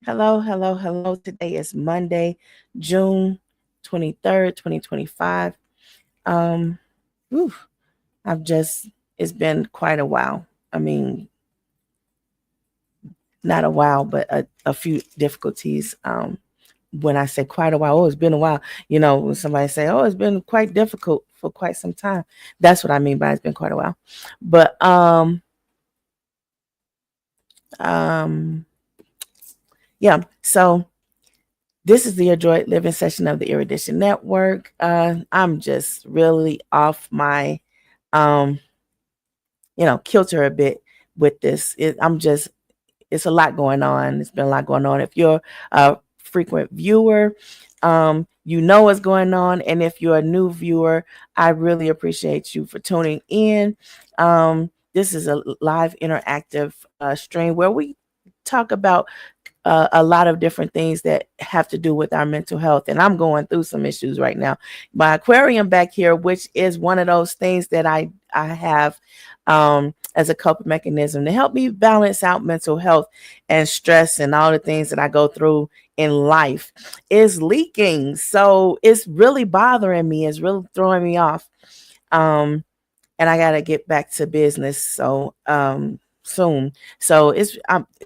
Hello, hello, hello. Today is Monday, June 23rd, 2025. Um, whew, it's been quite a while. I mean, not a while, but a few difficulties. When I say quite a while, oh, it's been a while. When somebody say, oh, it's been quite difficult for quite some time. That's what I mean by it's been quite a while. But um, yeah. So this is the Adroit Living session of the Erudition Network. I'm just really off my, um, kilter a bit with this. It's a lot going on. It's been a lot going on. If you're a frequent viewer, you know what's going on. And if you're a new viewer, I really appreciate you for tuning in. This is a live interactive stream where we talk about a lot of different things that have to do with our mental health. And I'm going through some issues right now. My aquarium back here, which is one of those things that I have as a coping mechanism to help me balance out mental health and stress and all the things that I go through in life, is leaking. So it's really bothering me. It's really throwing me off. And I got to get back to business. So soon. So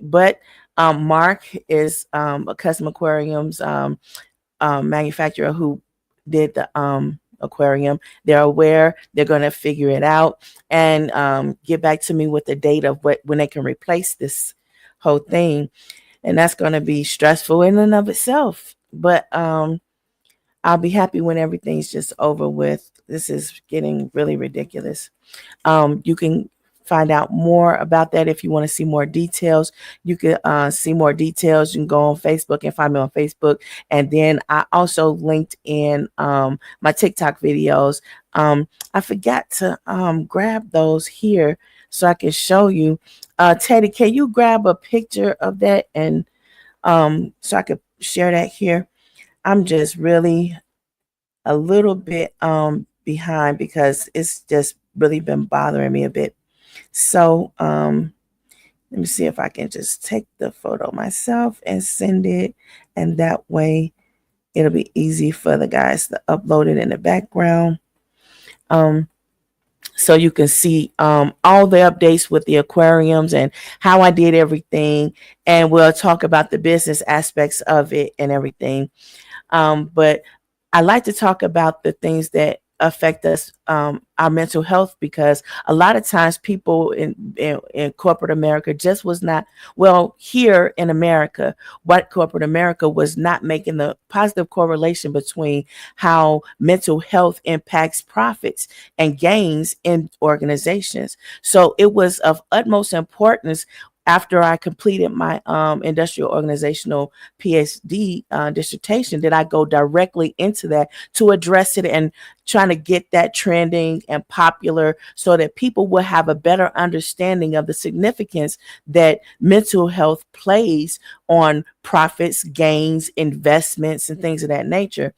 but Mark is a custom aquariums manufacturer who did the aquarium. They're aware. They're going to figure it out and get back to me with the date of when they can replace this whole thing. And that's going to be stressful in and of itself. But I'll be happy when everything's just over with. This is getting really ridiculous. You can find out more about that if you want to see more details. You can see more details. You can go on Facebook and find me on Facebook. And then I also linked in my TikTok videos. I forgot to grab those here so I can show you. Teddy, can you grab a picture of that and so I could share that here? I'm just really a little bit behind because it's just really been bothering me a bit. So let me see if I can just take the photo myself and send it, and that way it'll be easy for the guys to upload it in the background. So you can see all the updates with the aquariums and how I did everything, and we'll talk about the business aspects of it and everything. But I like to talk about the things that affect us, our mental health, because a lot of times people in corporate America just was not, well, here in America, what corporate America was not making the positive correlation between how mental health impacts profits and gains in organizations. So it was of utmost importance after I completed my industrial organizational PhD dissertation, that I go directly into that to address it and trying to get that trending and popular so that people will have a better understanding of the significance that mental health plays on profits, gains, investments, and things of that nature.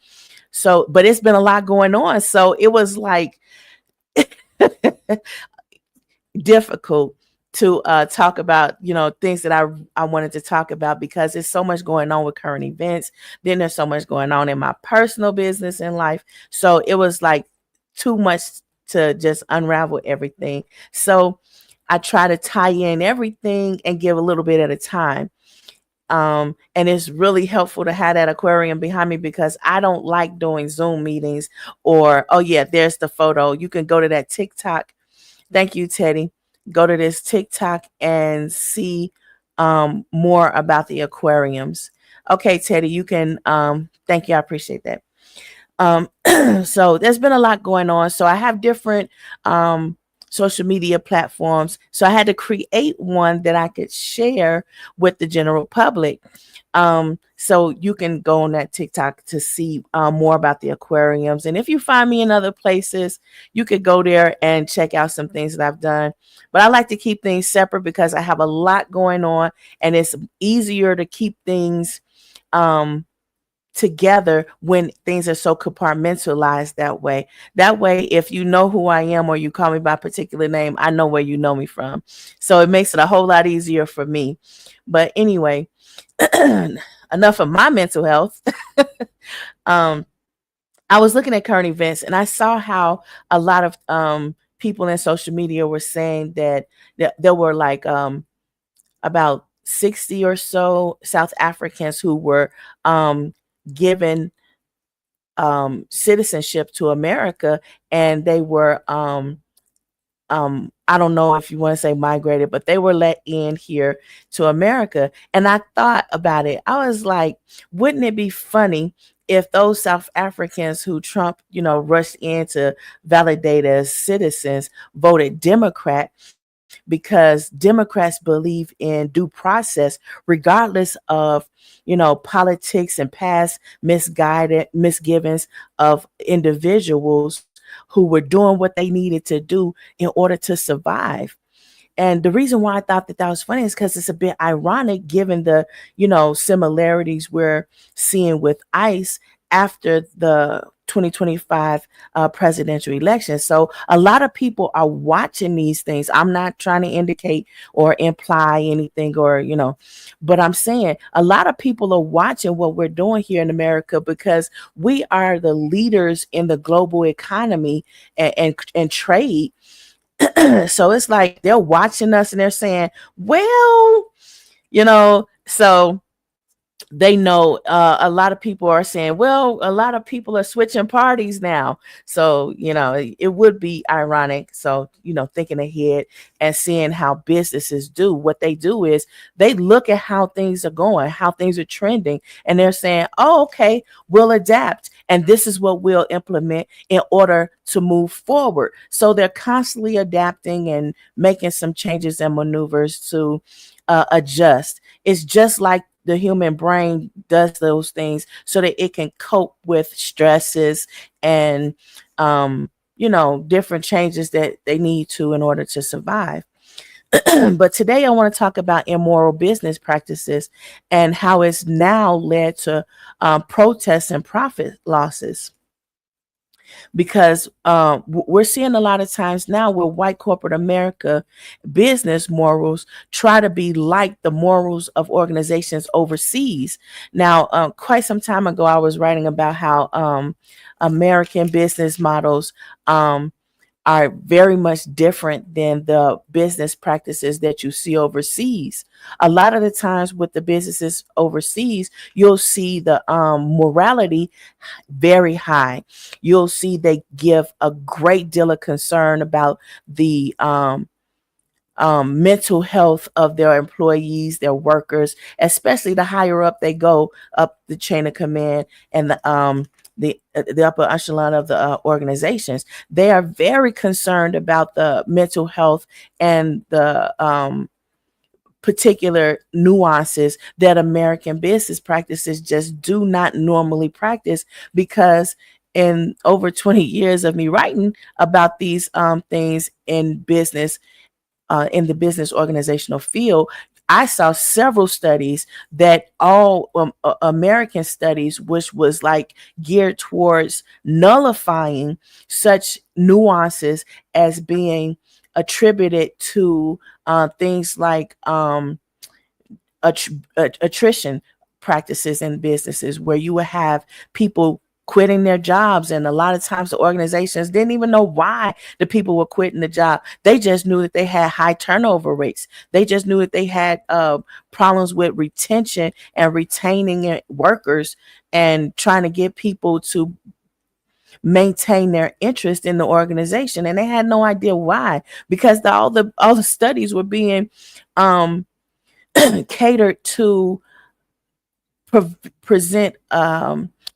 So, but it's been a lot going on. So it was like difficult to talk about, things that I wanted to talk about, because there's so much going on with current events. Then there's so much going on in my personal business and life. So it was like too much to just unravel everything. So I try to tie in everything and give a little bit at a time. And it's really helpful to have that aquarium behind me, because I don't like doing Zoom meetings or, oh yeah, there's the photo. You can go to that TikTok. Thank you, Teddy. Go to this TikTok and see more about the aquariums. Okay, Teddy, you can, thank you. I appreciate that. So there's been a lot going on. So I have different social media platforms. So I had to create one that I could share with the general public. So you can go on that TikTok to see more about the aquariums. And if you find me in other places, you could go there and check out some things that I've done. But I like to keep things separate because I have a lot going on, and it's easier to keep things together when things are so compartmentalized that way. That way, if you know who I am or you call me by a particular name, I know where you know me from. So it makes it a whole lot easier for me. But anyway, Enough of my mental health. um, I was looking at current events and I saw how a lot of people in social media were saying that there were like about 60 or so South Africans who were given citizenship to America, and they were I don't know if you want to say migrated, but they were let in here to America. And I thought about it. I was like, wouldn't it be funny if those South Africans who Trump, rushed in to validate as citizens voted Democrat, because Democrats believe in due process, regardless of, politics and past misguided misgivings of individuals who were doing what they needed to do in order to survive. And the reason why I thought that was funny is because it's a bit ironic given the, similarities we're seeing with ICE after the 2025 presidential election. So a lot of people are watching these things. I'm not trying to indicate or imply anything or, but I'm saying a lot of people are watching what we're doing here in America because we are the leaders in the global economy and trade. So it's like they're watching us and they're saying, well, so they know a lot of people are saying, well, a lot of people are switching parties now. So, it would be ironic. So, thinking ahead and seeing how businesses do what they do is they look at how things are going, how things are trending, and they're saying, oh, okay, we'll adapt. And this is what we'll implement in order to move forward. So they're constantly adapting and making some changes and maneuvers to adjust. It's just like the human brain does those things so that it can cope with stresses and different changes that they need to in order to survive. But today I want to talk about immoral business practices and how it's now led to protests and profit losses. Because we're seeing a lot of times now where white corporate America business morals try to be like the morals of organizations overseas. Now, quite some time ago, I was writing about how American business models are very much different than the business practices that you see overseas. A lot of the times with the businesses overseas, you'll see the morality very high. You'll see they give a great deal of concern about the mental health of their employees, their workers, especially the higher up they go up the chain of command and the upper echelon of the organizations. They are very concerned about the mental health and the particular nuances that American business practices just do not normally practice, because in over 20 years of me writing about these things in the business organizational field, I saw several studies that all American studies, which was like geared towards nullifying such nuances as being attributed to things like attrition practices in businesses, where you would have people quitting their jobs, and a lot of times the organizations didn't even know why the people were quitting the job. They just knew that they had high turnover rates. They just knew that they had problems with retention and retaining workers and trying to get people to maintain their interest in the organization, and they had no idea why, because all the studies were being catered to present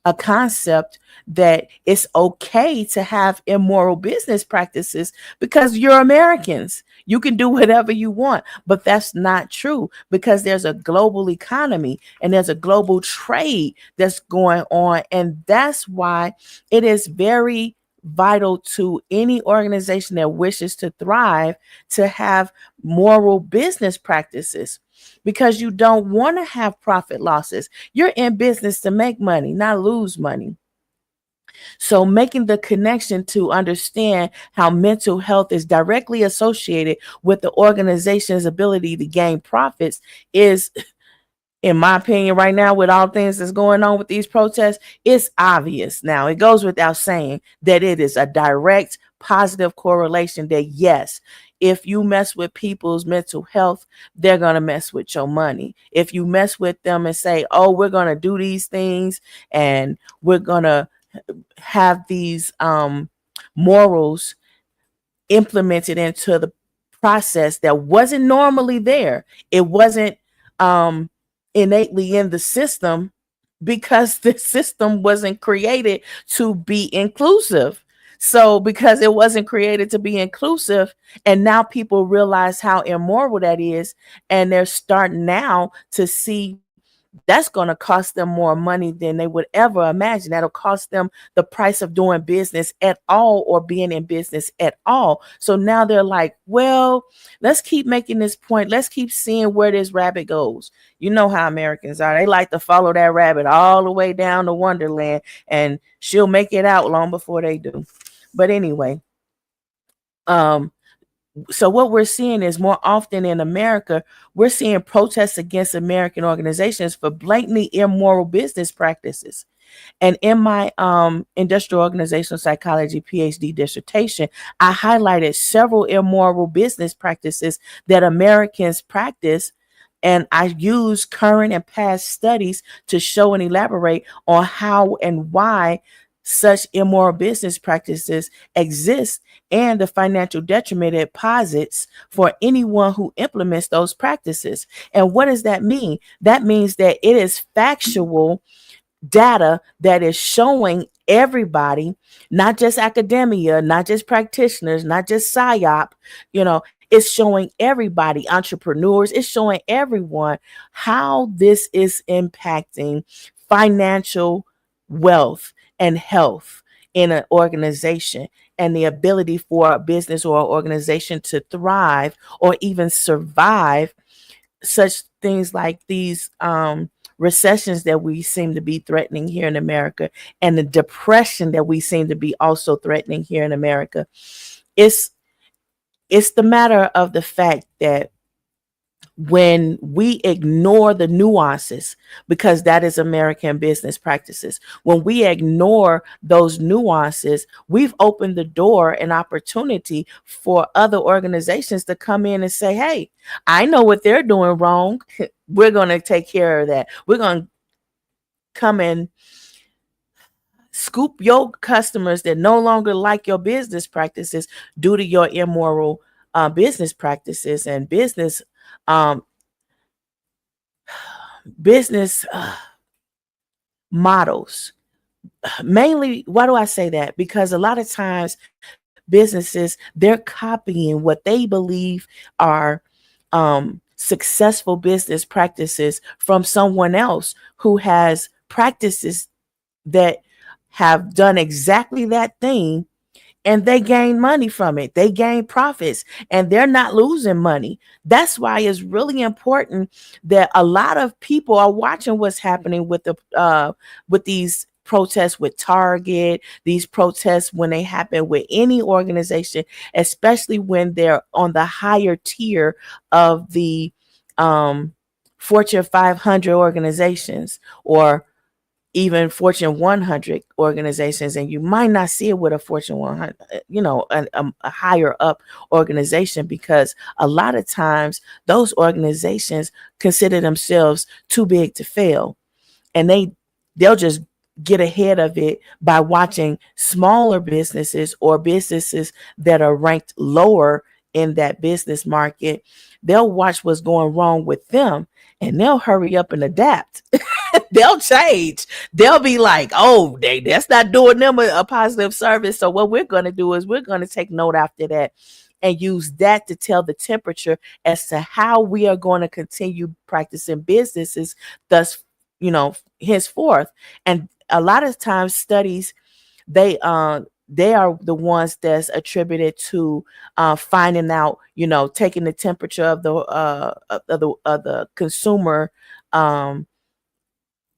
a concept that it's okay to have immoral business practices because you're Americans. You can do whatever you want, but that's not true, because there's a global economy and there's a global trade that's going on. And that's why it is very vital to any organization that wishes to thrive to have moral business practices, because you don't want to have profit losses. You're in business to make money, not lose money. So making the connection to understand how mental health is directly associated with the organization's ability to gain profits is in my opinion, right now, with all things that's going on with these protests, it's obvious now. It goes without saying that it is a direct positive correlation that, yes, if you mess with people's mental health, they're going to mess with your money. If you mess with them and say, oh, we're going to do these things and we're going to have these morals implemented into the process that wasn't normally there. It wasn't um, innately in the system because the system wasn't created to be inclusive. So, because it wasn't created to be inclusive, and now people realize how immoral that is, and they're starting now to see that's going to cost them more money than they would ever imagine. That'll cost them the price of doing business at all or being in business at all. So now they're like, well, let's keep making this point. Let's keep seeing where this rabbit goes. You know how Americans are. They like to follow that rabbit all the way down to Wonderland, and she'll make it out long before they do. But anyway, um, so what we're seeing is more often in America, we're seeing protests against American organizations for blatantly immoral business practices. And in my industrial organizational psychology PhD dissertation, I highlighted several immoral business practices that Americans practice. And I use current and past studies to show and elaborate on how and why such immoral business practices exist and the financial detriment it posits for anyone who implements those practices. And what does that mean? That means that it is factual data that is showing everybody, not just academia, not just practitioners, not just psyop, it's showing everybody, entrepreneurs, it's showing everyone how this is impacting financial wealth and health in an organization, and the ability for a business or organization to thrive or even survive such things like these recessions that we seem to be threatening here in America, and the depression that we seem to be also threatening here in America. It's the matter of the fact that when we ignore the nuances, because that is American business practices, when we ignore those nuances, we've opened the door and opportunity for other organizations to come in and say, hey, I know what they're doing wrong. We're going to take care of that. We're going to come and scoop your customers that no longer like your business practices due to your immoral business practices and um, business models. Mainly, why do I say that? Because a lot of times businesses, they're copying what they believe are successful business practices from someone else who has practices that have done exactly that thing, and they gain money from it. They gain profits, and they're not losing money. That's why it's really important that a lot of people are watching what's happening with these protests with Target, these protests when they happen with any organization, especially when they're on the higher tier of the Fortune 500 organizations, or even Fortune 100 organizations. And you might not see it with a Fortune 100, a higher up organization, because a lot of times those organizations consider themselves too big to fail, and they'll just get ahead of it by watching smaller businesses or businesses that are ranked lower in that business market. They'll watch what's going wrong with them, and they'll hurry up and adapt. They'll change. They'll be like, oh, that's not doing them a positive service. So what we're going to do is we're going to take note after that and use that to tell the temperature as to how we are going to continue practicing businesses, thus, henceforth. And a lot of times studies, they are the ones that's attributed to finding out, taking the temperature of the consumer,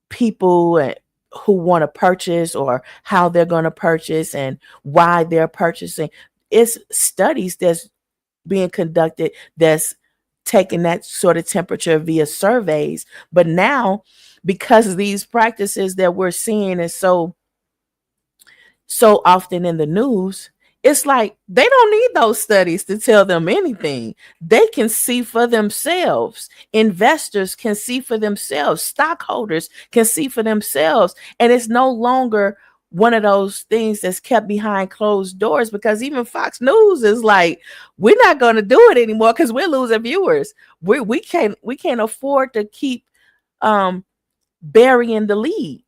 people who want to purchase, or how they're going to purchase and why they're purchasing. It's studies that's being conducted that's taking that sort of temperature via surveys. But now, because of these practices that we're seeing is so often in the news, it's like they don't need those studies to tell them anything. They can see for themselves. Investors can see for themselves. Stockholders can see for themselves. And it's no longer one of those things that's kept behind closed doors, because even Fox News is like, we're not going to do it anymore because we're losing viewers. We can't afford to keep um, burying the lead.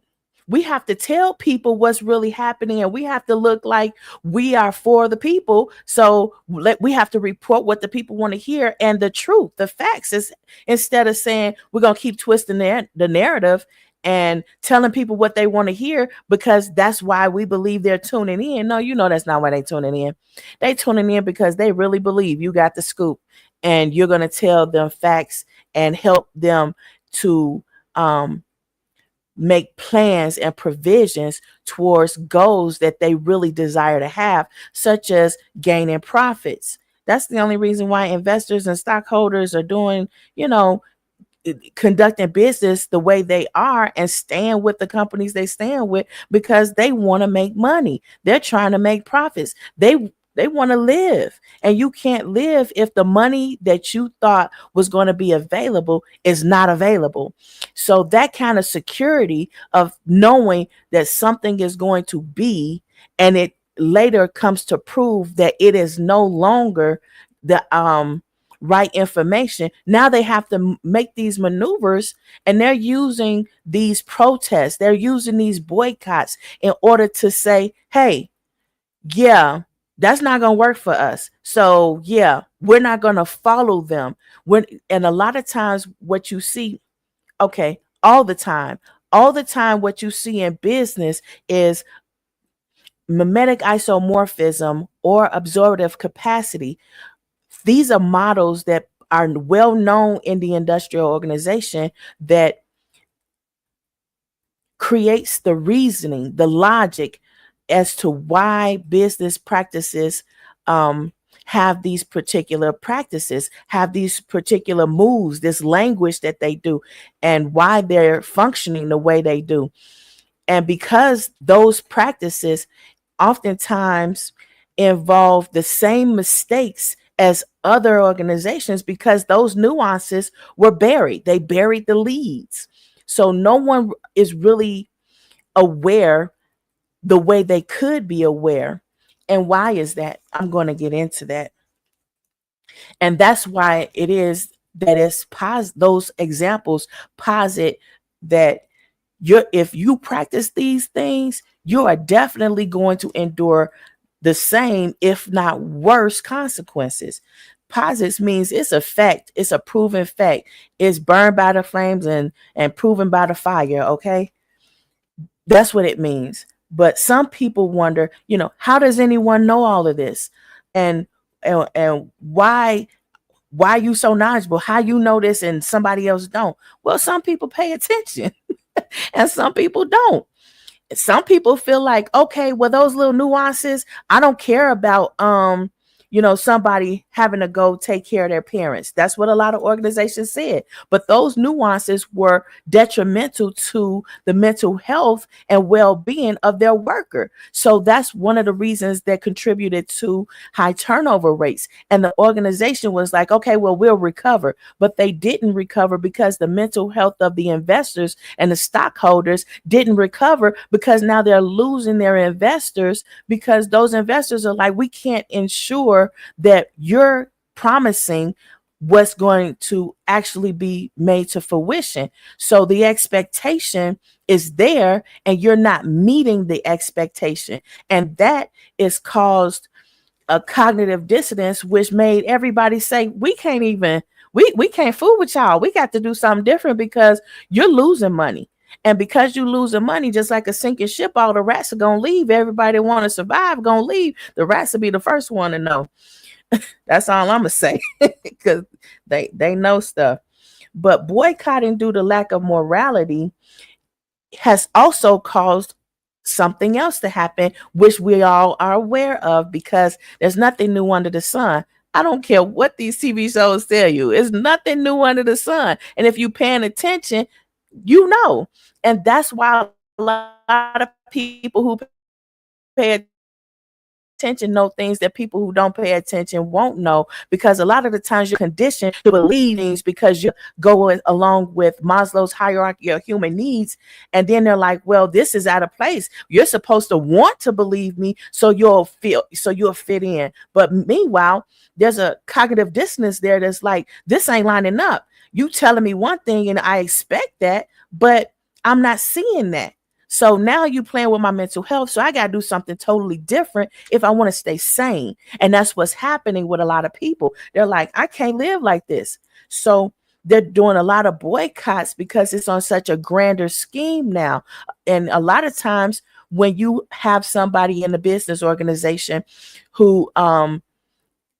We have to tell people what's really happening, and we have to look like we are for the people. So we have to report what the people want to hear and the truth, the facts, is instead of saying we're going to keep twisting the narrative and telling people what they want to hear because that's why we believe they're tuning in. No, that's not why they tuning in. They tuning in because they really believe you got the scoop and you're going to tell them facts and help them to make plans and provisions towards goals that they really desire to have, such as gaining profits. That's the only reason why investors and stockholders are doing, conducting business the way they are and staying with the companies they stand with, because they want to make money. They're trying to make profits. They want to live, and you can't live if the money that you thought was going to be available is not available. So that kind of security of knowing that something is going to be, and it later comes to prove that it is no longer the right information. Now they have to make these maneuvers, and they're using these protests, they're using these boycotts in order to say, hey, yeah, that's not going to work for us. So yeah, we're not going to follow them. And a lot of times what you see, okay, all the time what you see in business is mimetic isomorphism or absorptive capacity. These are models that are well known in the industrial organization that creates the reasoning, the logic as to why business practices have these particular practices, have these particular moves, this language that they do, and why they're functioning the way they do. And because those practices oftentimes involve the same mistakes as other organizations, because those nuances were buried. They buried the leads. So no one is really aware the way they could be aware. And why is that? I'm going to get into that. And that's why it is that those examples posit that if you practice these things, you are definitely going to endure the same, if not worse, consequences. Posits means it's a fact, it's a proven fact. It's burned by the flames and proven by the fire, okay? That's what it means. But some people wonder, how does anyone know all of this? And why are you so knowledgeable? How you know this and somebody else don't? Well, some people pay attention and some people don't. Some people feel like, okay, well, those little nuances, I don't care about somebody having to go take care of their parents. That's what a lot of organizations said. But those nuances were detrimental to the mental health and well-being of their worker. So that's one of the reasons that contributed to high turnover rates. And the organization was like, okay, well, we'll recover. But they didn't recover because the mental health of the investors and the stockholders didn't recover, because now they're losing their investors, because those investors are like, we can't ensure that you're promising what's going to actually be made to fruition. So the expectation is there and you're not meeting the expectation. And that is caused a cognitive dissonance, which made everybody say, we can't fool with y'all. We got to do something different because you're losing money. And because you losing money, just like a sinking ship, all the rats are going to leave. Everybody want to survive, going to leave. The rats will be the first one to know. That's all I'm going to say, because they know stuff. But boycotting due to lack of morality has also caused something else to happen, which we all are aware of, because there's nothing new under the sun. I don't care what these TV shows tell you. It's nothing new under the sun. And if you're paying attention, you know. And that's why a lot of people who pay attention know things that people who don't pay attention won't know, because a lot of the times you're conditioned to believe things because you're going along with Maslow's hierarchy of human needs. And then they're like, well, this is out of place. You're supposed to want to believe me so you'll fit in. But meanwhile, there's a cognitive dissonance there that's like, this ain't lining up. You telling me one thing and I expect that, but I'm not seeing that. So now you playing with my mental health. So I got to do something totally different if I want to stay sane. And that's what's happening with a lot of people. They're like, I can't live like this. So they're doing a lot of boycotts because it's on such a grander scheme now. And a lot of times when you have somebody in the business organization who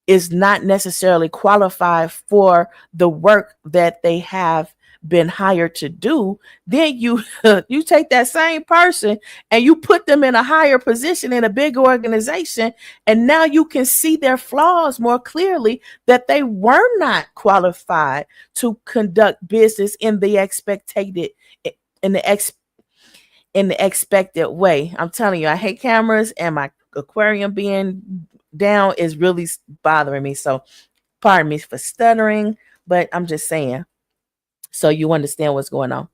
is not necessarily qualified for the work that they have been hired to do, then you you take that same person and you put them in a higher position in a big organization, and now you can see their flaws more clearly, that they were not qualified to conduct business in the in the ex in the expected way. I'm telling you, I hate cameras, and my aquarium being down is really bothering me. So pardon me for stuttering, but I'm just saying so you understand what's going on.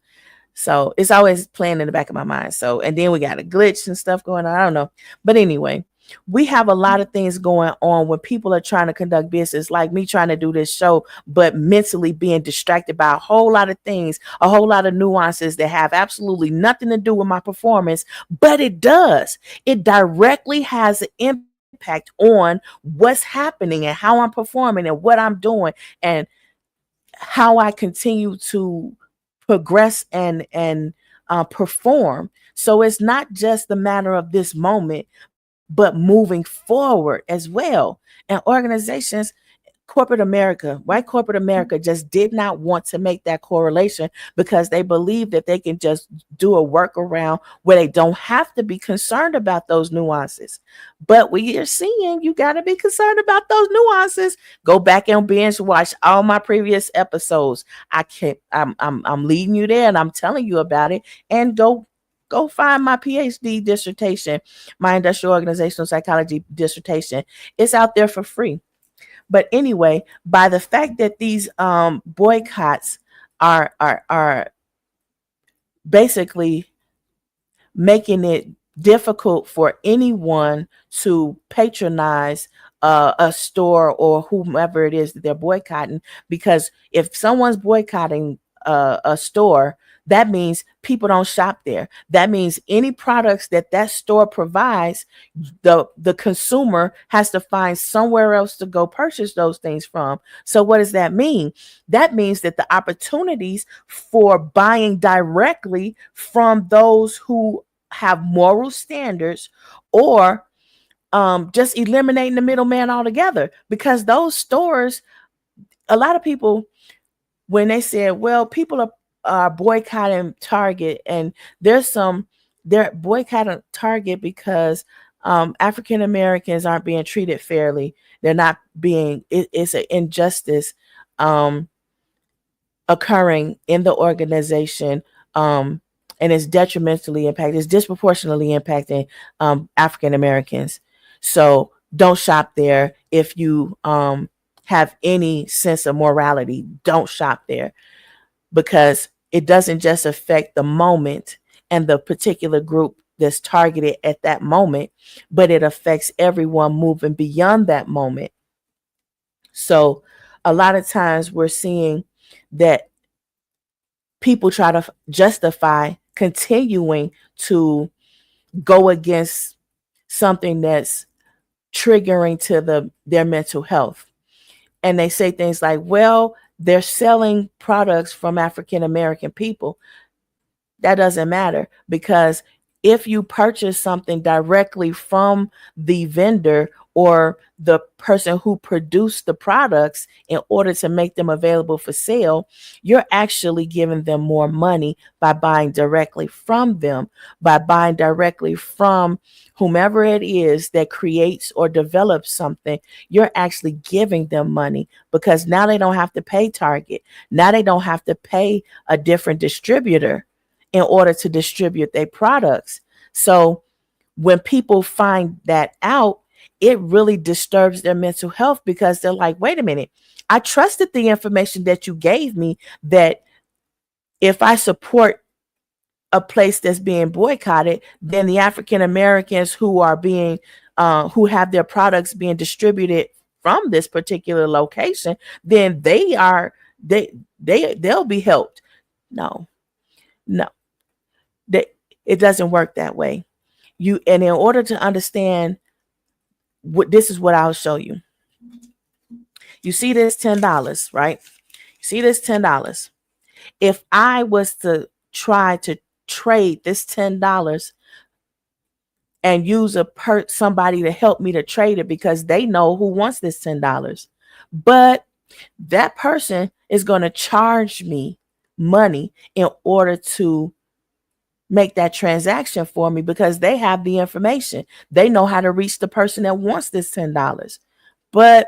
So it's always playing in the back of my mind. So, and then we got a glitch and stuff going on. I don't know. But anyway, we have a lot of things going on when people are trying to conduct business, like me trying to do this show, but mentally being distracted by a whole lot of things, a whole lot of nuances that have absolutely nothing to do with my performance, but it does. It directly has an impact on what's happening and how I'm performing and what I'm doing and how I continue to progress and perform. So it's not just the matter of this moment, but moving forward as well. And organizations, white corporate America just did not want to make that correlation because they believe that they can just do a workaround where they don't have to be concerned about those nuances. But we are seeing you got to be concerned about those nuances. Go back and binge watch all my previous episodes. I'm leading you there and I'm telling you about it. And go find my PhD dissertation, my industrial organizational psychology dissertation. It's out there for free. But anyway, by the fact that these boycotts are basically making it difficult for anyone to patronize a store or whomever it is that they're boycotting, because if someone's boycotting a store, that means people don't shop there. That means any products that that store provides, the consumer has to find somewhere else to go purchase those things from. So what does that mean? That means that the opportunities for buying directly from those who have moral standards, or just eliminating the middleman altogether, because those stores, a lot of people, when they said, well, people are boycotting Target, and they're boycotting Target because African Americans aren't being treated fairly. They're not being, it's an injustice occurring in the organization, and it's it's disproportionately impacting African Americans. So don't shop there. If you have any sense of morality, don't shop there, because it doesn't just affect the moment and the particular group that's targeted at that moment, but it affects everyone moving beyond that moment. So a lot of times we're seeing that people try to justify continuing to go against something that's triggering to their mental health. And they say things like, well, they're selling products from African American people. That doesn't matter, because if you purchase something directly from the vendor or the person who produced the products in order to make them available for sale, you're actually giving them more money by buying directly from them, by buying directly from whomever it is that creates or develops something. You're actually giving them money because now they don't have to pay Target. Now they don't have to pay a different distributor in order to distribute their products. So when people find that out, it really disturbs their mental health because they're like, wait a minute, I trusted the information that you gave me that if I support a place that's being boycotted, then the African Americans who are being who have their products being distributed from this particular location, then they'll be helped. No, no, they, it doesn't work that way. And in order to understand what this is, what I'll show you. You see this $10, right? You see this $10. If I was to try to trade this $10 and use somebody to help me to trade it because they know who wants this $10, but that person is going to charge me money in order to make that transaction for me because they have the information. They know how to reach the person that wants this $10. But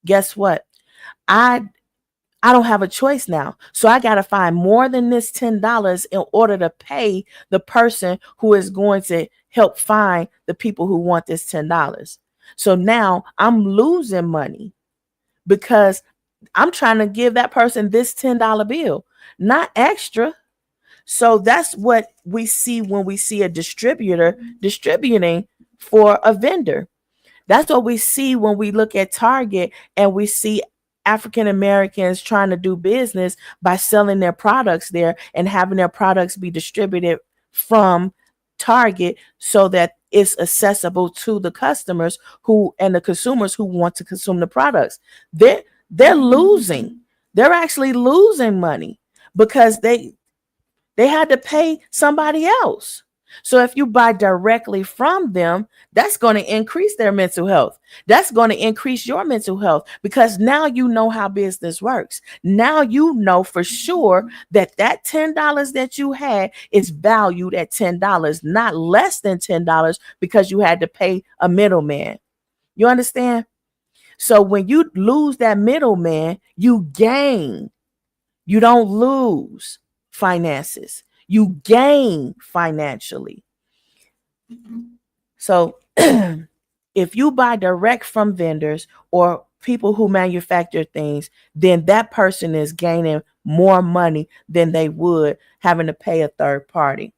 guess what? I don't have a choice now. So I got to find more than this $10 in order to pay the person who is going to help find the people who want this $10. So now I'm losing money because I'm trying to give that person this $10 bill, not extra. So that's what we see when we see a distributor distributing for a vendor. That's what we see when we look at Target and we see African Americans trying to do business by selling their products there and having their products be distributed from Target so that it's accessible to the customers who and the consumers who want to consume the products. They're losing. They're actually losing money because they had to pay somebody else. So if you buy directly from them, that's going to increase their mental health. That's going to increase your mental health because now you know how business works. Now you know for sure that that $10 that you had is valued at $10, not less than $10 because you had to pay a middleman. You understand? So when you lose that middleman, you gain. You don't lose finances. You gain financially. So if you buy direct from vendors or people who manufacture things, then that person is gaining more money than they would having to pay a third party.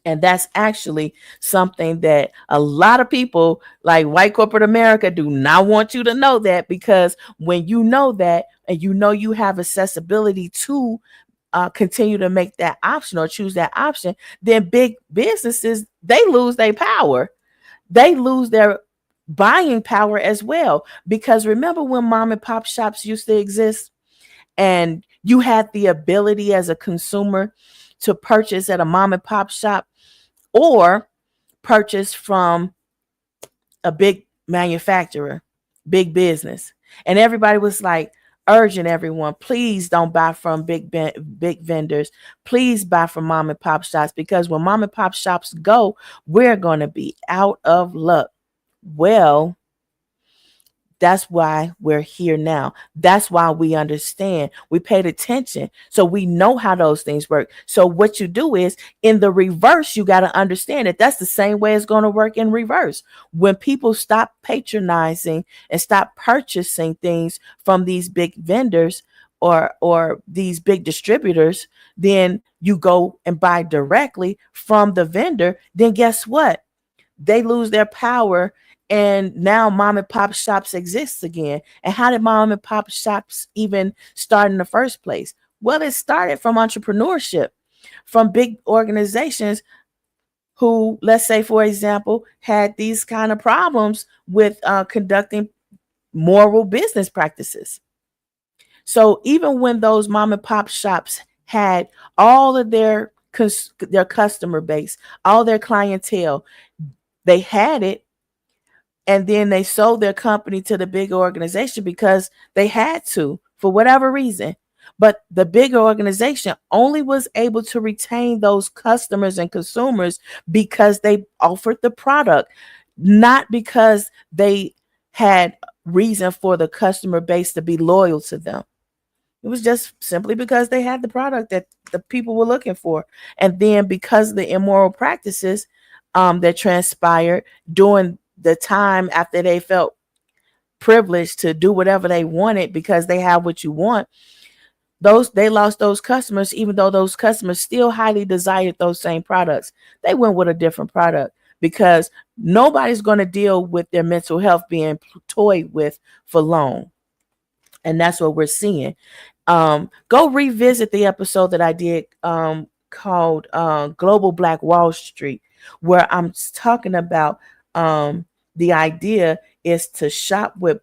And that's actually something that a lot of people like white corporate America do not want you to know that, because when you know that and you know you have accessibility to continue to make that option or choose that option, then big businesses, they lose their power. They lose their buying power as well. Because remember when mom and pop shops used to exist and you had the ability as a consumer to purchase at a mom and pop shop or purchase from a big manufacturer, big business. And everybody was like urging everyone, please don't buy from big vendors. Please buy from mom and pop shops, because when mom and pop shops go, we're going to be out of luck. Well, that's why we're here now. That's why we understand. We paid attention. So we know how those things work. So what you do is in the reverse, you got to understand that that's the same way it's going to work in reverse. When people stop patronizing and stop purchasing things from these big vendors or these big distributors, then you go and buy directly from the vendor. Then guess what? They lose their power. And now mom and pop shops exist again. And how did mom and pop shops even start in the first place? Well, it started from entrepreneurship, from big organizations who, let's say, for example, had these kind of problems with conducting moral business practices. So even when those mom and pop shops had all of their customer base, all their clientele, they had it. And then they sold their company to the big organization because they had to, for whatever reason. But the bigger organization only was able to retain those customers and consumers because they offered the product, not because they had reason for the customer base to be loyal to them. It was just simply because they had the product that the people were looking for. And then because of the immoral practices that transpired during the time after they felt privileged to do whatever they wanted because they have what you want, they lost those customers, even though those customers still highly desired those same products. They went with a different product because nobody's going to deal with their mental health being toyed with for long. And that's what we're seeing. Go revisit the episode that I did called Global Black Wall Street, where I'm talking about the idea is to shop with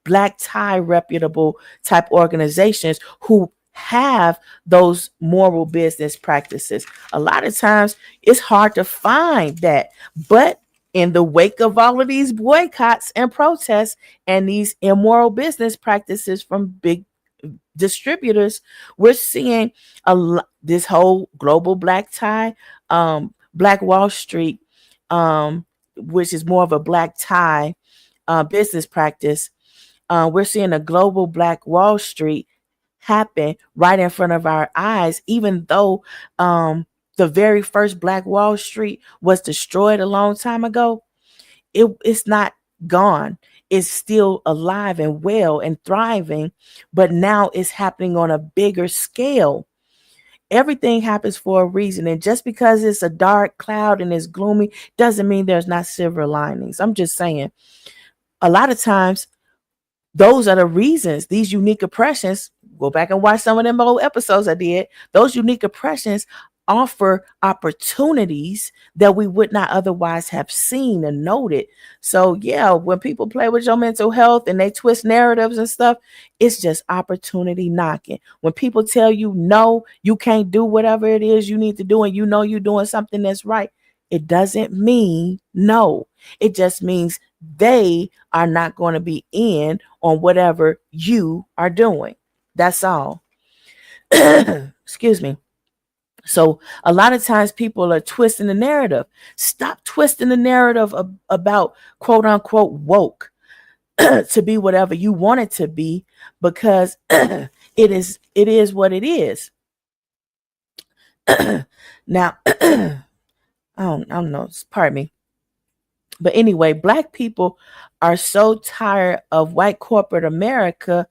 black tie reputable type organizations who have those moral business practices. A lot of times it's hard to find that, but in the wake of all of these boycotts and protests and these immoral business practices from big distributors, we're seeing this whole global black tie, Black Wall Street, which is more of a black tie business practice. We're seeing a global Black Wall Street happen right in front of our eyes, even though the very first Black Wall Street was destroyed a long time ago. It's not gone. It's still alive and well and thriving, but now it's happening on a bigger scale. Everything happens for a reason, and just because it's a dark cloud and it's gloomy doesn't mean there's not silver linings. I'm just saying, a lot of times those are the reasons. These unique oppressions, go back and watch some of them old episodes I did. Those unique oppressions offer opportunities that we would not otherwise have seen and noted. So yeah, when people play with your mental health and they twist narratives and stuff, it's just opportunity knocking. When people tell you no, you can't do whatever it is you need to do, and you know you're doing something that's right, it doesn't mean no. It just means they are not going to be in on whatever you are doing. That's all. Excuse me. So a lot of times people are twisting the narrative. Stop twisting the narrative about quote unquote woke to be whatever you want it to be, because it is what it is. Now, I don't know. Pardon me. But anyway, black people are so tired of white corporate America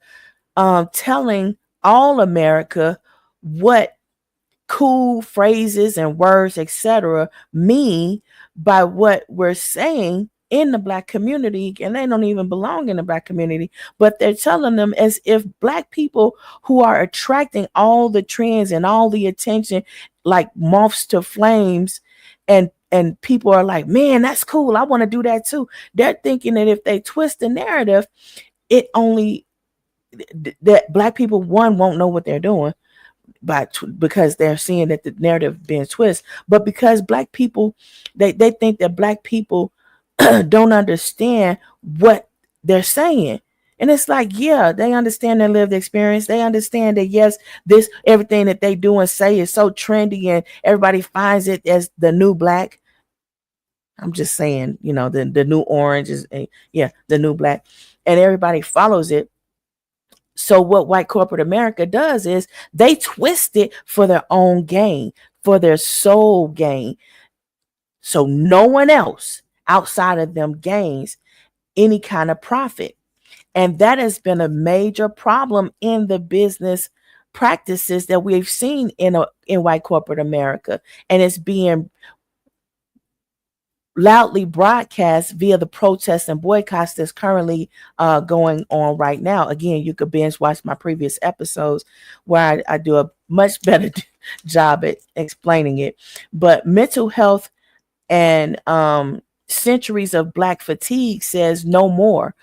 telling all America what cool phrases and words, etc., mean by what we're saying in the black community, and they don't even belong in the black community, but they're telling them as if black people who are attracting all the trends and all the attention like moths to flames, and people are like, man, that's cool, I want to do that too. They're thinking that if they twist the narrative, it only that black people, one, won't know what they're doing because they're seeing that the narrative being twist, but because black people, they think that black people don't understand what they're saying. And it's like, yeah, they understand their lived experience. They understand that, yes, this everything that they do and say is so trendy and everybody finds it as the new black. I'm just saying, the new orange is, yeah, the new black, and everybody follows it. So what white corporate America does is they twist it for their own gain, for their sole gain. So no one else outside of them gains any kind of profit. And that has been a major problem in the business practices that we've seen in white corporate America. And it's being loudly broadcast via the protests and boycotts that's currently going on right now. Again, you could binge watch my previous episodes where I do a much better job at explaining it. But mental health and centuries of black fatigue says no more.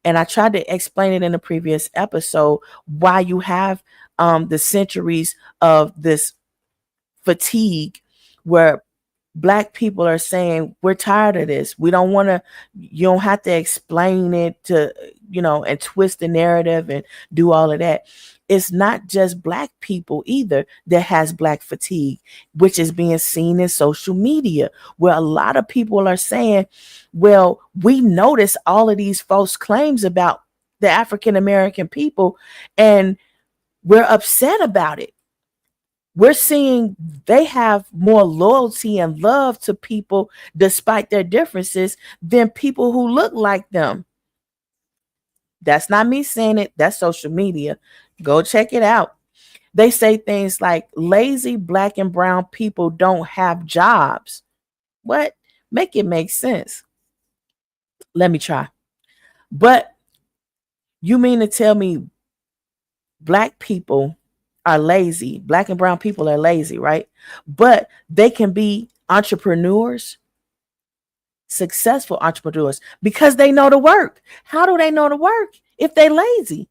And I tried to explain it in a previous episode why you have the centuries of this fatigue where Black people are saying, we're tired of this. We don't want to, you don't have to explain it to, and twist the narrative and do all of that. It's not just Black people either that has Black fatigue, which is being seen in social media, where a lot of people are saying, well, we notice all of these false claims about the African American people, and we're upset about it. We're seeing they have more loyalty and love to people despite their differences than people who look like them. That's not me saying it. That's social media. Go check it out. They say things like lazy Black and brown people don't have jobs. What? Make it make sense. Let me try. But you mean to tell me Black people are lazy? Black and brown people are lazy, right? But they can be entrepreneurs, successful entrepreneurs, because they know the work. How do they know the work if they lazy?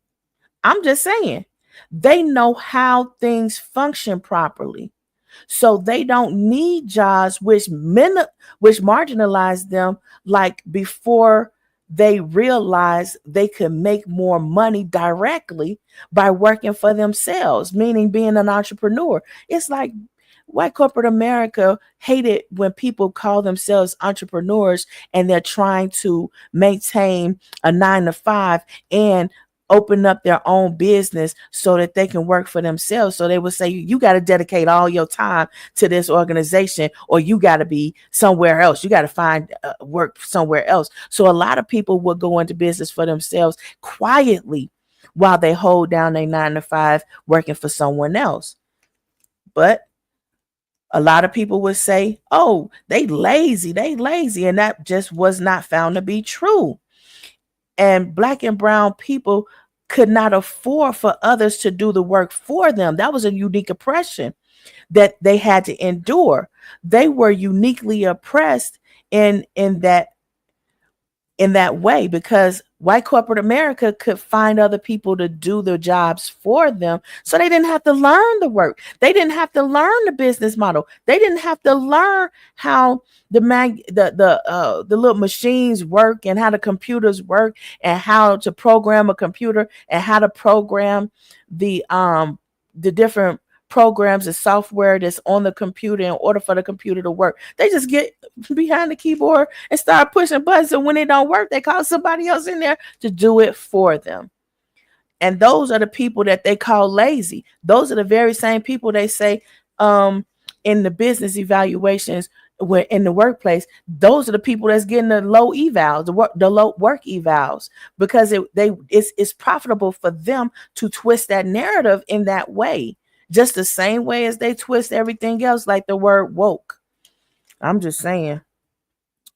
I'm just saying, they know how things function properly. So they don't need jobs which marginalize them, like before they realize they could make more money directly by working for themselves, meaning being an entrepreneur. It's like white corporate America hated when people call themselves entrepreneurs and they're trying to maintain a 9 to 5 and open up their own business so that they can work for themselves. So they would say, you got to dedicate all your time to this organization, or you got to be somewhere else. You got to find work somewhere else. So a lot of people would go into business for themselves quietly while they hold down their 9 to 5 working for someone else. But a lot of people would say, oh, they lazy. And that just was not found to be true. And Black and brown people could not afford for others to do the work for them. That was a unique oppression that they had to endure. They were uniquely oppressed in that way, because white corporate America could find other people to do the jobs for them. So they didn't have to learn the work. They didn't have to learn the business model. They didn't have to learn how the little machines work and how the computers work and how to program a computer and how to program the different programs and software that's on the computer in order for the computer to work. They just get behind the keyboard and start pushing buttons, and when it don't work, they call somebody else in there to do it for them. And those are the people that they call lazy. Those are the very same people they say in the business evaluations, where in the workplace, those are the people that's getting the low evals, the low work evals, because it's profitable for them to twist that narrative in that way, just the same way as they twist everything else, like the word woke. I'm just saying,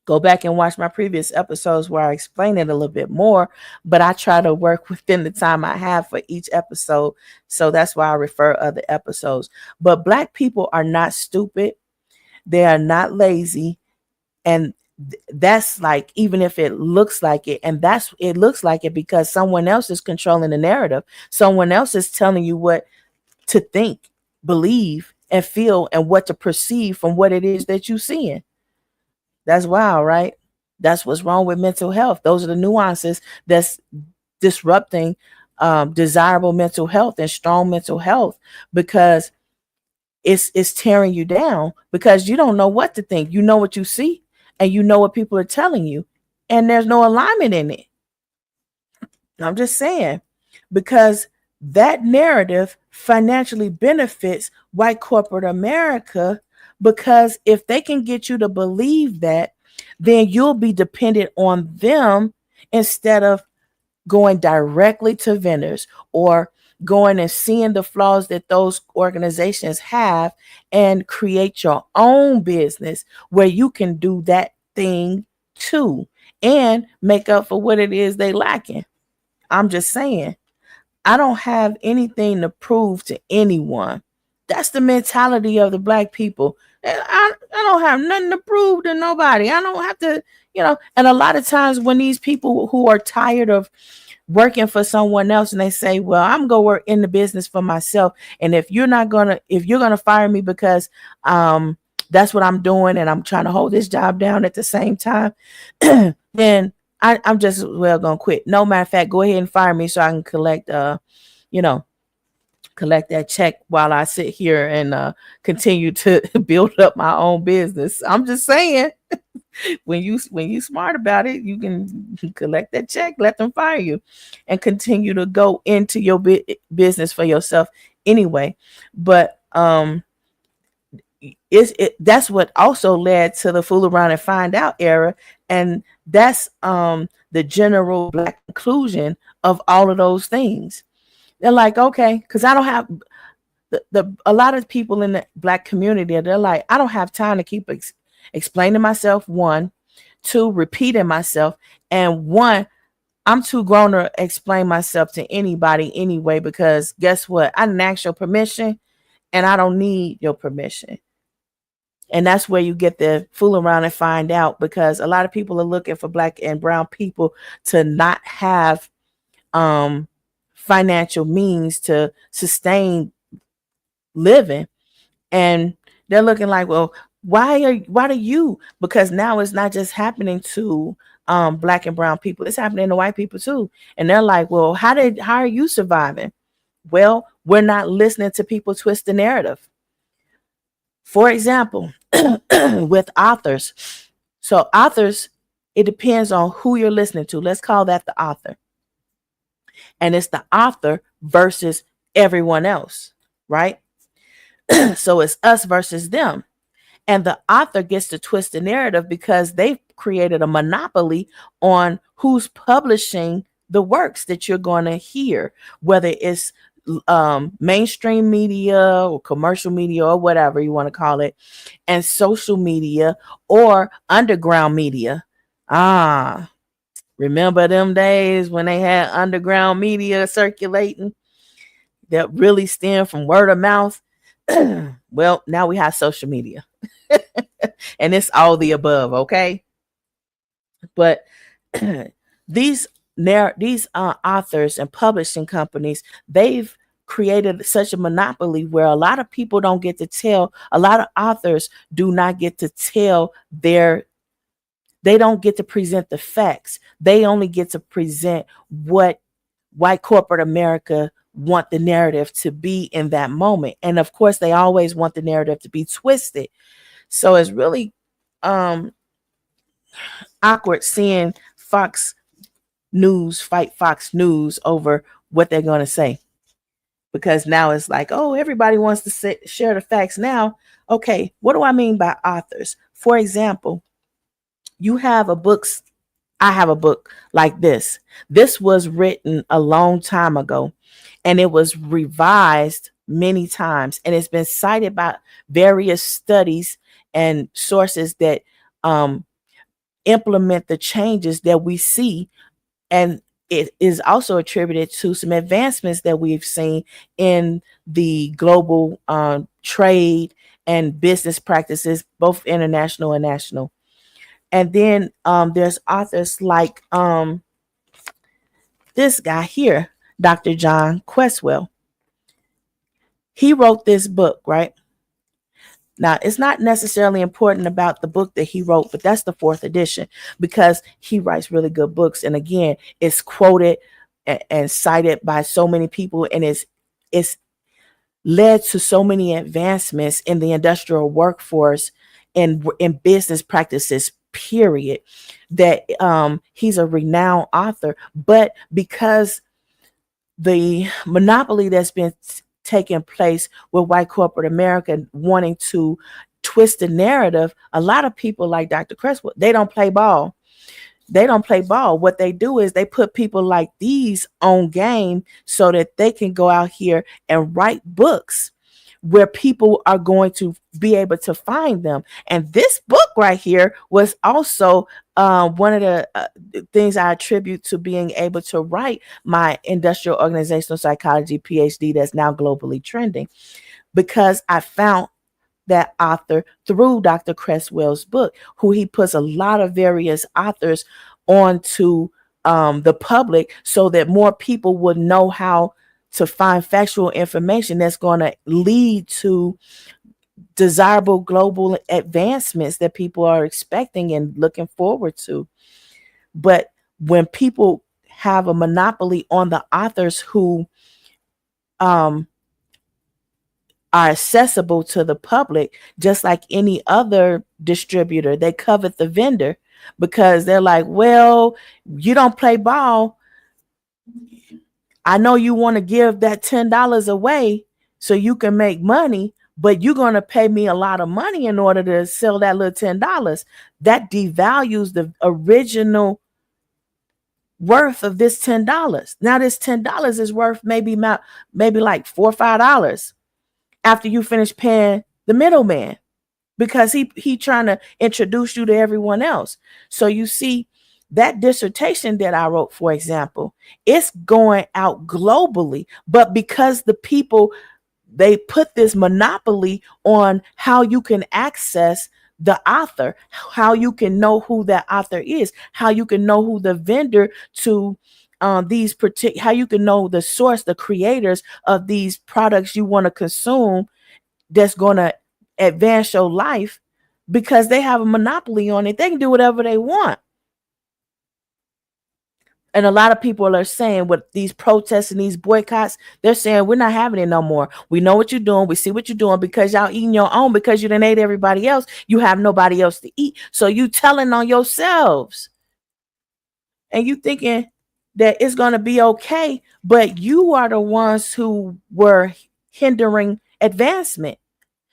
go back and watch my previous episodes where I explain it a little bit more, but I try to work within the time I have for each episode. So that's why I refer other episodes. But Black people are not stupid. They are not lazy. And that's like, even if it looks like it, and it looks like it because someone else is controlling the narrative. Someone else is telling you what to think, believe, and feel, and what to perceive from what it is that you're seeing. That's wild, right? That's what's wrong with mental health. Those are the nuances that's disrupting desirable mental health and strong mental health, because it's tearing you down, because you don't know what to think. You know what you see, and you know what people are telling you, and there's no alignment in it. I'm just saying, because that narrative financially benefits white corporate America, because if they can get you to believe that, then you'll be dependent on them instead of going directly to vendors or going and seeing the flaws that those organizations have and create your own business where you can do that thing too and make up for what it is they lacking. I'm just saying, I don't have anything to prove to anyone. That's the mentality of the Black people. I don't have nothing to prove to nobody. I don't have to, and a lot of times when these people who are tired of working for someone else and they say, well, I'm going to work in the business for myself. And if you're going to fire me because that's what I'm doing, and I'm trying to hold this job down at the same time, then I'm just well gonna quit. No, matter of fact, go ahead and fire me so I can collect you know, collect that check while I sit here and continue to build up my own business. I'm just saying, when you smart about it, you can collect that check, let them fire you, and continue to go into your business for yourself anyway. But that's what also led to the fool around and find out era, and that's the general Black inclusion of all of those things. They're like, okay, because I don't have the a lot of people in the Black community, they're like, I don't have time to keep explaining myself, one, two, repeating myself, and one, I'm too grown to explain myself to anybody anyway, because guess what? I didn't ask your permission, and I don't need your permission. And that's where you get the fool around and find out, because a lot of people are looking for Black and brown people to not have financial means to sustain living. And they're looking like, well, why do you? Because now it's not just happening to Black and brown people, it's happening to white people too. And they're like, well, how are you surviving? Well, we're not listening to people twist the narrative. For example, with authors. So authors, it depends on who you're listening to. Let's call that the author. And it's the author versus everyone else, right? So it's us versus them. And the author gets to twist the narrative because they've created a monopoly on who's publishing the works that you're going to hear, whether it's mainstream media or commercial media or whatever you want to call it, and social media or underground media. Remember them days when they had underground media circulating that really stem from word of mouth? Well, now we have social media. And it's all the above, okay? But these authors and publishing companies, they've created such a monopoly where a lot of people don't get to tell, a lot of authors do not get to tell they don't get to present the facts. They only get to present what white corporate America want the narrative to be in that moment. And of course, they always want the narrative to be twisted. So it's really awkward seeing Fox News fight Fox News over what they're going to say. Because now it's like, oh, everybody wants to share the facts now. Okay, what do I mean by authors? For example, you have I have a book like this. This was written a long time ago, and it was revised many times, and it's been cited by various studies and sources that implement the changes that we see. And it is also attributed to some advancements that we've seen in the global trade and business practices, both international and national. And then there's authors like this guy here, Dr. John Questwell. He wrote this book, right? Now, it's not necessarily important about the book that he wrote, but that's the 4th edition because he writes really good books. And again, it's quoted and cited by so many people, and it's led to so many advancements in the industrial workforce and in business practices, period, that he's a renowned author. But because the monopoly that's been taking place with white corporate America wanting to twist the narrative, a lot of people like Dr. Creswell, they don't play ball. They don't play ball. What they do is they put people like these on game so that they can go out here and write books where people are going to be able to find them. And this book right here was also one of the things I attribute to being able to write my industrial organizational psychology PhD that's now globally trending, because I found that author through Dr. Creswell's book, who he puts a lot of various authors onto the public so that more people would know how to find factual information that's going to lead to desirable global advancements that people are expecting and looking forward to. But when people have a monopoly on the authors who um, are accessible to the public, just like any other distributor, they covet the vendor because they're like, well, you don't play ball. I know you want to give that $10 away so you can make money, but you're going to pay me a lot of money in order to sell that little $10. That devalues the original worth of this $10. Now this $10 is worth maybe like $4 or $5 after you finish paying the middleman, because he trying to introduce you to everyone else. So you see, that dissertation that I wrote, for example, it's going out globally, but because the people, they put this monopoly on how you can access the author, how you can know who that author is, how you can know who the vendor to these particular, how you can know the source, the creators of these products you want to consume, that's going to advance your life, because they have a monopoly on it. They can do whatever they want. And a lot of people are saying, with these protests and these boycotts, they're saying, we're not having it no more. We know what you're doing. We see what you're doing, because y'all eating your own, because you done ate everybody else. You have nobody else to eat. So you telling on yourselves. And you thinking that it's going to be okay, but you are the ones who were hindering advancement.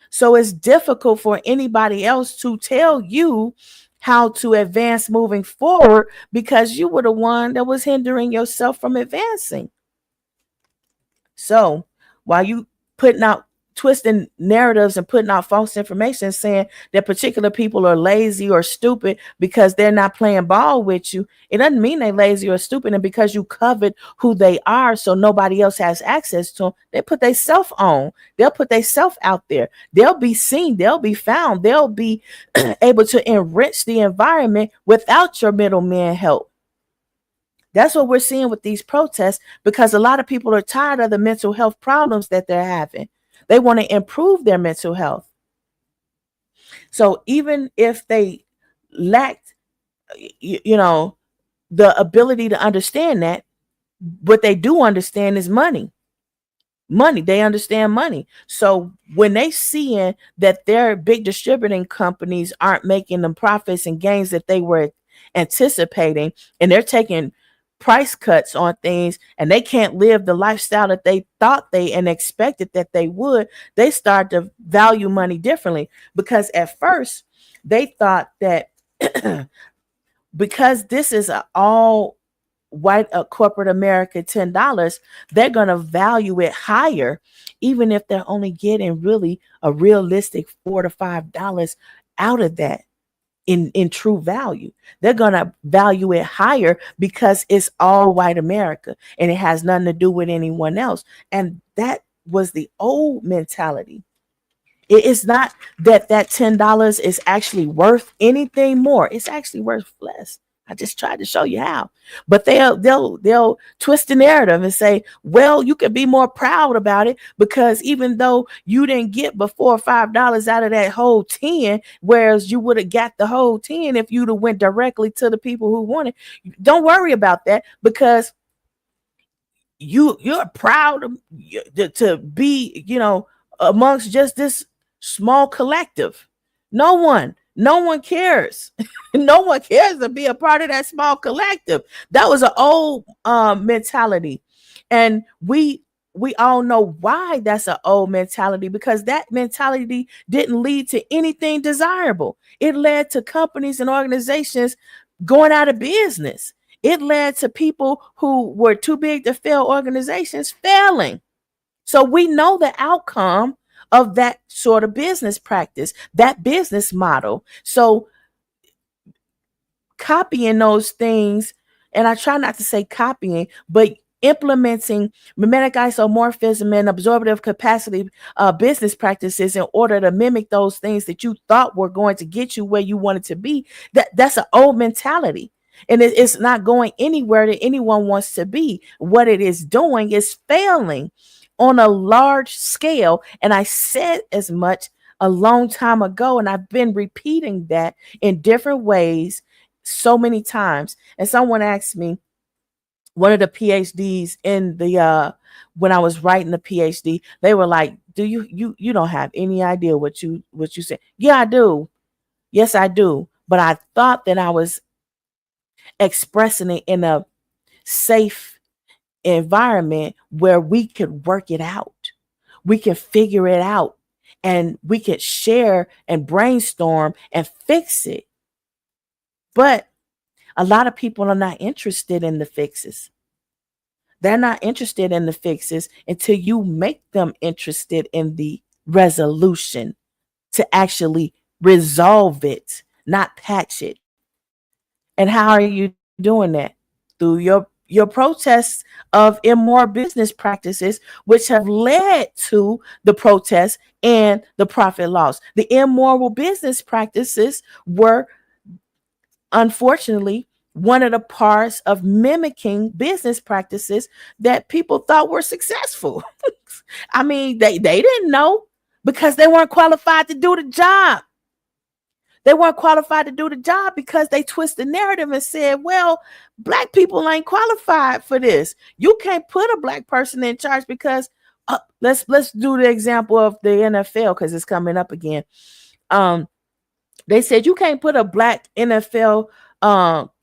So it's difficult for anybody else to tell you how to advance moving forward, because you were the one that was hindering yourself from advancing. So while you putting out twisting narratives and putting out false information saying that particular people are lazy or stupid because they're not playing ball with you, it doesn't mean they're lazy or stupid. And because you covered who they are so nobody else has access to them, they put their self on. They'll put their self out there. They'll be seen. They'll be found. They'll be able to enrich the environment without your middleman help. That's what we're seeing with these protests, because a lot of people are tired of the mental health problems that they're having. They want to improve their mental health. So even if they lacked, the ability to understand that, what they do understand is money. They understand money. So when they seeing that their big distributing companies aren't making the profits and gains that they were anticipating, and they're taking price cuts on things, and they can't live the lifestyle that they thought they and expected that they would, they start to value money differently. Because at first they thought that because this is an all white corporate America $10, they're going to value it higher, even if they're only getting really a realistic $4 to $5 out of that. In true value, they're gonna value it higher because it's all white America and it has nothing to do with anyone else. And that was the old mentality. It is not that $10 is actually worth anything more. It's actually worth less. I just tried to show you how. But they'll twist the narrative and say, well, you could be more proud about it, because even though you didn't get but $4 or $5 out of that whole 10, whereas you would have got the whole 10 if you'd have went directly to the people who wanted. Don't worry about that, because you're proud to be, amongst just this small collective. No one cares. No one cares to be a part of that small collective. That was an old mentality. And we all know why that's an old mentality, because that mentality didn't lead to anything desirable. It led to companies and organizations going out of business. It led to people who were too big to fail organizations failing. So we know the outcome of that sort of business practice, that business model. So copying those things, and I try not to say copying, but implementing mimetic isomorphism and absorptive capacity business practices in order to mimic those things that you thought were going to get you where you wanted to be, that's an old mentality. And it's not going anywhere that anyone wants to be. What it is doing is failing on a large scale. And I said as much a long time ago, and I've been repeating that in different ways so many times. And someone asked me, one of the PhDs in the when I was writing the PhD, they were like, "Do you don't have any idea what you said?" Yeah, I do. Yes, I do. But I thought that I was expressing it in a safe environment where we could work it out. We can figure it out, and we could share and brainstorm and fix it. But a lot of people are not interested in the fixes. They're not interested in the fixes until you make them interested in the resolution to actually resolve it, not patch it. And how are you doing that? Through your protests of immoral business practices, which have led to the protests and the profit loss. The immoral business practices were, unfortunately, one of the parts of mimicking business practices that people thought were successful. I mean, they didn't know because they weren't qualified to do the job. They weren't qualified to do the job because they twisted the narrative and said, well, black people ain't qualified for this. You can't put a black person in charge because let's do the example of the NFL because it's coming up again. They said you can't put a black NFL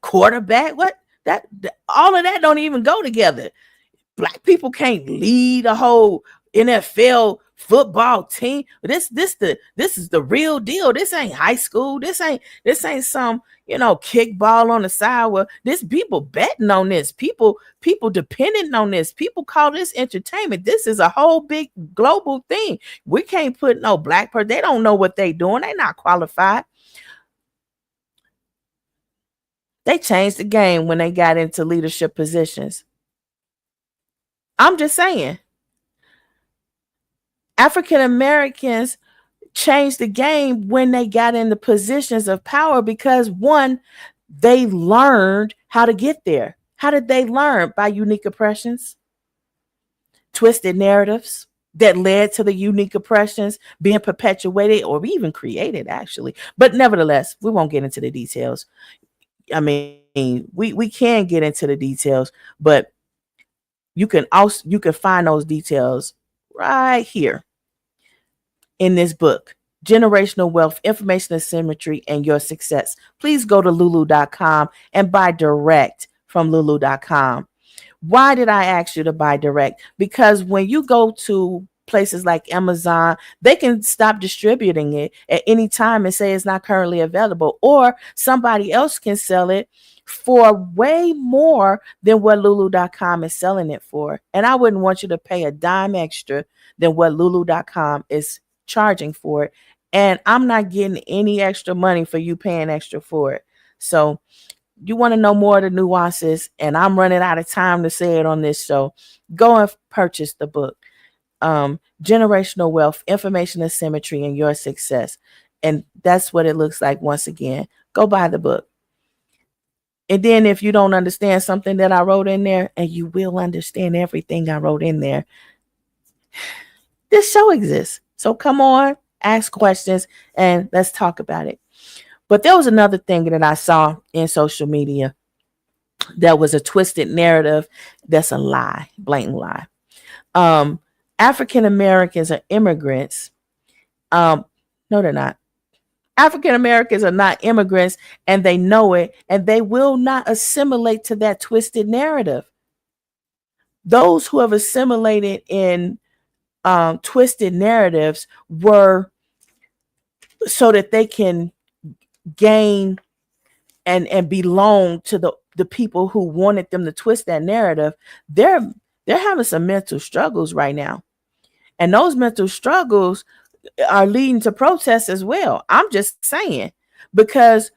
quarterback. What that all of that don't even go together. Black people can't lead a whole NFL football team. This is the real deal. This ain't high school. This ain't some kickball on the side. Where this people betting on this. People depending on this. People call this entertainment. This is a whole big global thing. We can't put no black person. They don't know what they doing. They not qualified. They changed the game when they got into leadership positions. I'm just saying. African Americans changed the game when they got into positions of power because, one, they learned how to get there. How did they learn? By unique oppressions, twisted narratives that led to the unique oppressions being perpetuated or even created, actually. But nevertheless, we won't get into the details. I mean, we can get into the details, but you can find those details right here in this book, Generational Wealth, Information Asymmetry, and Your Success. Please go to lulu.com and buy direct from lulu.com. Why did I ask you to buy direct? Because when you go to places like Amazon, they can stop distributing it at any time and say it's not currently available, or somebody else can sell it for way more than what lulu.com is selling it for. And I wouldn't want you to pay a dime extra than what lulu.com is charging for it. And I'm not getting any extra money for you paying extra for it. So you want to know more of the nuances, and I'm running out of time to say it on this show, go and purchase the book, Generational Wealth, Information Asymmetry, and Your Success. And that's what it looks like. Once again, go buy the book. And then if you don't understand something that I wrote in there, and you will understand everything I wrote in there, this show exists. So come on, ask questions, and let's talk about it. But there was another thing that I saw in social media that was a twisted narrative. That's a lie, blatant lie. African Americans are immigrants. No, they're not. African Americans are not immigrants, and they know it, and they will not assimilate to that twisted narrative. Those who have assimilated in twisted narratives were so that they can gain and belong to the people who wanted them to twist that narrative. They're having some mental struggles right now, and those mental struggles are leading to protests as well. I'm just saying, because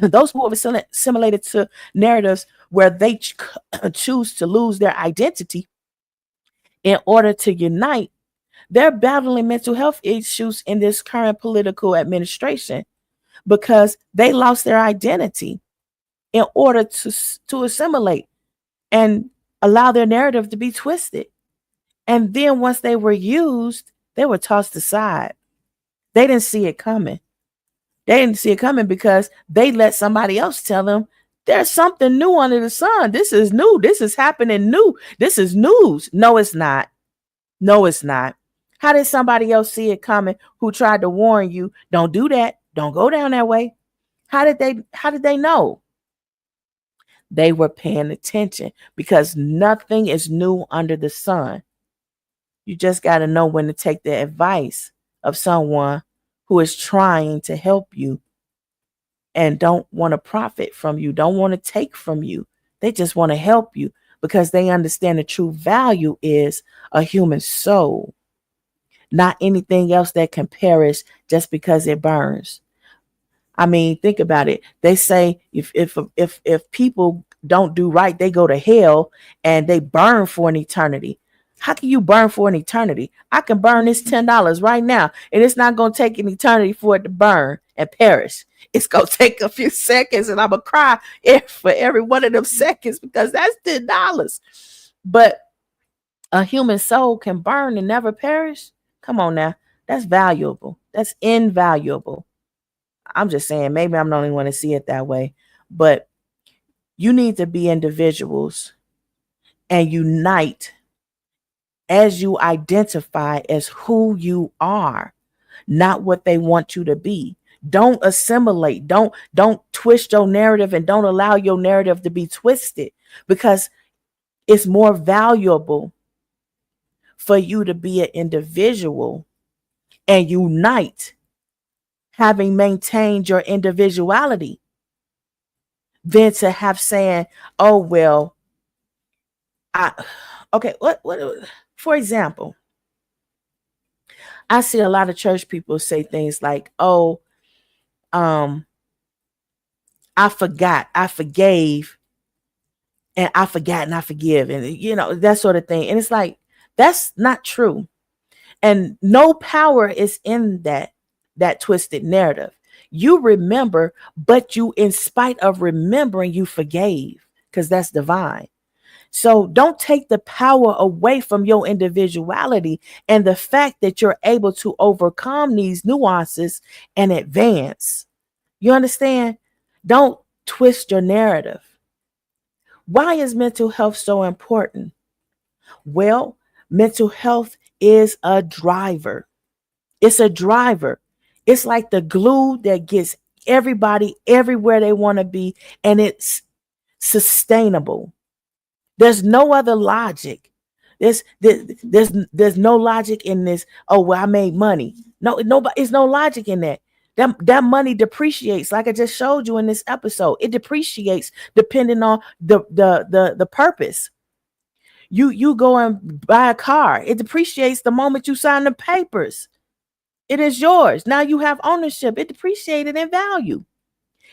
those who have assimilated to narratives where they choose to lose their identity in order to unite, they're battling mental health issues in this current political administration because they lost their identity in order to assimilate. And allow their narrative to be twisted. And then once they were used, they were tossed aside. They didn't see it coming. They didn't see it coming because they let somebody else tell them there's something new under the sun. This is new. This is happening new. This is news. No, it's not. No, it's not. How did somebody else see it coming who tried to warn you? Don't do that. Don't go down that way. How did they know? They were paying attention because nothing is new under the sun. You just got to know when to take the advice of someone who is trying to help you and don't want to profit from you, don't want to take from you. They just want to help you because they understand the true value is a human soul, not anything else that can perish just because it burns. I mean, think about it. They say if people don't do right, they go to hell and they burn for an eternity. How can you burn for an eternity? I can burn this $10 right now, and it's not going to take an eternity for it to burn and perish. It's going to take a few seconds, and I'm going to cry for every one of them seconds because that's $10. But a human soul can burn and never perish. Come on now. That's valuable. That's invaluable. I'm just saying, maybe I'm the only one to see it that way. But you need to be individuals and unite as you identify as who you are, not what they want you to be. Don't assimilate. Don't twist your narrative and don't allow your narrative to be twisted because it's more valuable for you to be an individual and unite, having maintained your individuality, than to have saying, oh, well, what for example, I see a lot of church people say things like, oh, I forgot, I forgave, and I forgot and I forgive, and that sort of thing. And it's like, that's not true. And no power is in that twisted narrative. You remember, but you, in spite of remembering, you forgave because that's divine. So don't take the power away from your individuality and the fact that you're able to overcome these nuances and advance. You understand? Don't twist your narrative. Why is mental health so important? Well, mental health is a driver. It's a driver. It's like the glue that gets everybody everywhere they want to be, and it's sustainable. There's no other logic. There's no logic in this. Oh, well, I made money. It's no logic in that. That money depreciates, like I just showed you in this episode. It depreciates depending on the purpose. You go and buy a car. It depreciates the moment you sign the papers. It is yours. Now you have ownership. It depreciated in value.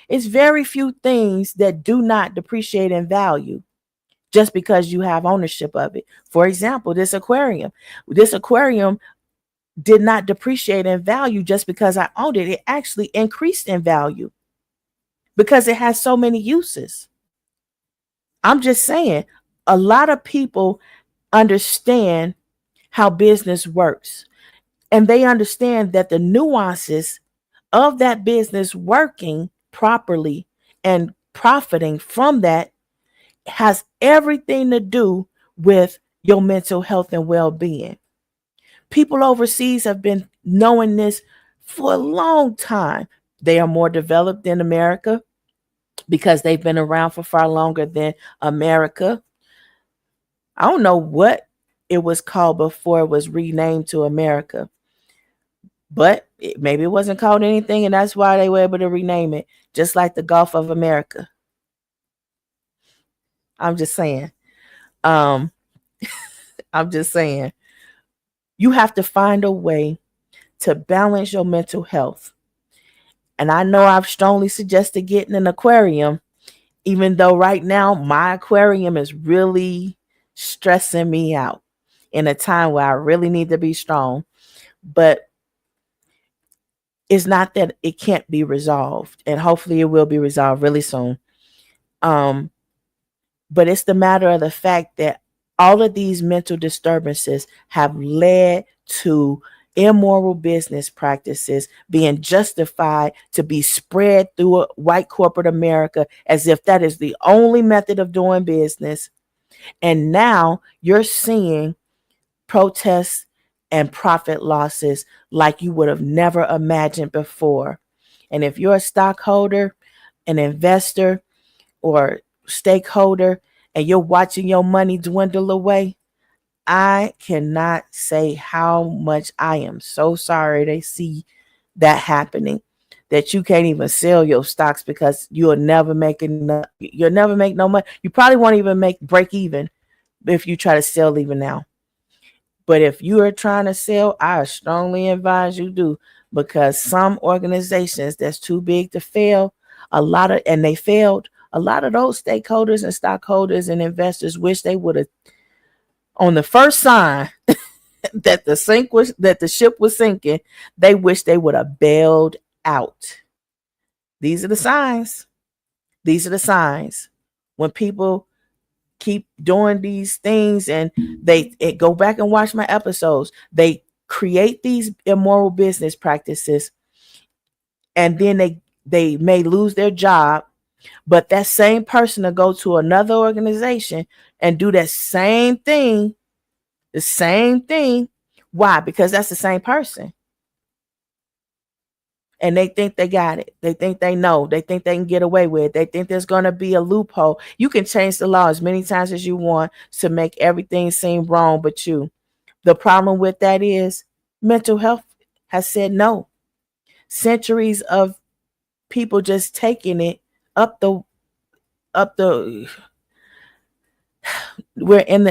It's very few things that do not depreciate in value just because you have ownership of it. For example, this aquarium did not depreciate in value just because I owned it. It actually increased in value because it has so many uses. I'm just saying, a lot of people understand how business works, and they understand that the nuances of that business working properly and profiting from that has everything to do with your mental health and well-being. People overseas have been knowing this for a long time. They are more developed than America because they've been around for far longer than America. I don't know what it was called before it was renamed to America, but maybe it wasn't called anything, and that's why they were able to rename it, just like the Gulf of America. I'm just saying. I'm just saying. You have to find a way to balance your mental health. And I know I've strongly suggested getting an aquarium, even though right now my aquarium is really stressing me out in a time where I really need to be strong. But it's not that it can't be resolved, and hopefully it will be resolved really soon. But it's the matter of the fact that All of these mental disturbances have led to immoral business practices being justified to be spread through white corporate America as if that is the only method of doing business. And now you're seeing protests and profit losses like you would have never imagined before. And if you're a stockholder, an investor, or stakeholder, and you're watching your money dwindle away, I cannot say how much I am so sorry to see that happening. That you can't even sell your stocks because you'll never make enough. You'll never make no money. You probably won't even break even if you try to sell even now. But if you are trying to sell, I strongly advise you do, because some organizations that's too big to fail, and they failed. A lot of those stakeholders and stockholders and investors wish they would have, on the first sign that the ship was sinking, they wish they would have bailed out. These are the signs. These are the signs. When people keep doing these things, and go back and watch my episodes, they create these immoral business practices, and then they may lose their job, but that same person will go to another organization and do that same thing, the same thing. Why? Because that's the same person. And they think they got it. They think they know. They think they can get away with it. They think there's going to be a loophole. You can change the law as many times as you want to make everything seem wrong but you. The problem with that is mental health has said no. Centuries of people just taking it up the we're in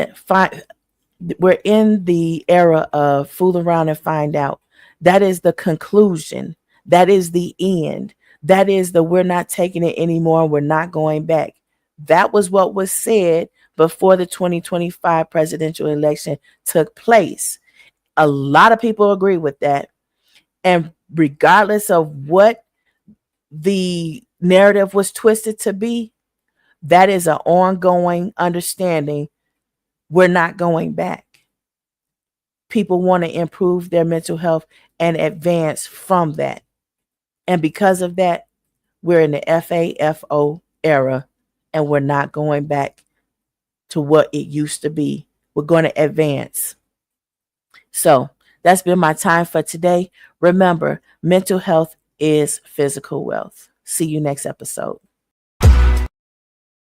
the era of fool around and find out. That is the conclusion. That is the end. That is we're not taking it anymore. We're not going back. That was what was said before the 2025 presidential election took place. A lot of people agree with that. And regardless of what the narrative was twisted to be, that is an ongoing understanding. We're not going back. People want to improve their mental health and advance from that. And because of that, we're in the FAFO era, and we're not going back to what it used to be. We're going to advance. So that's been my time for today. Remember, mental health is physical wealth. See you next episode.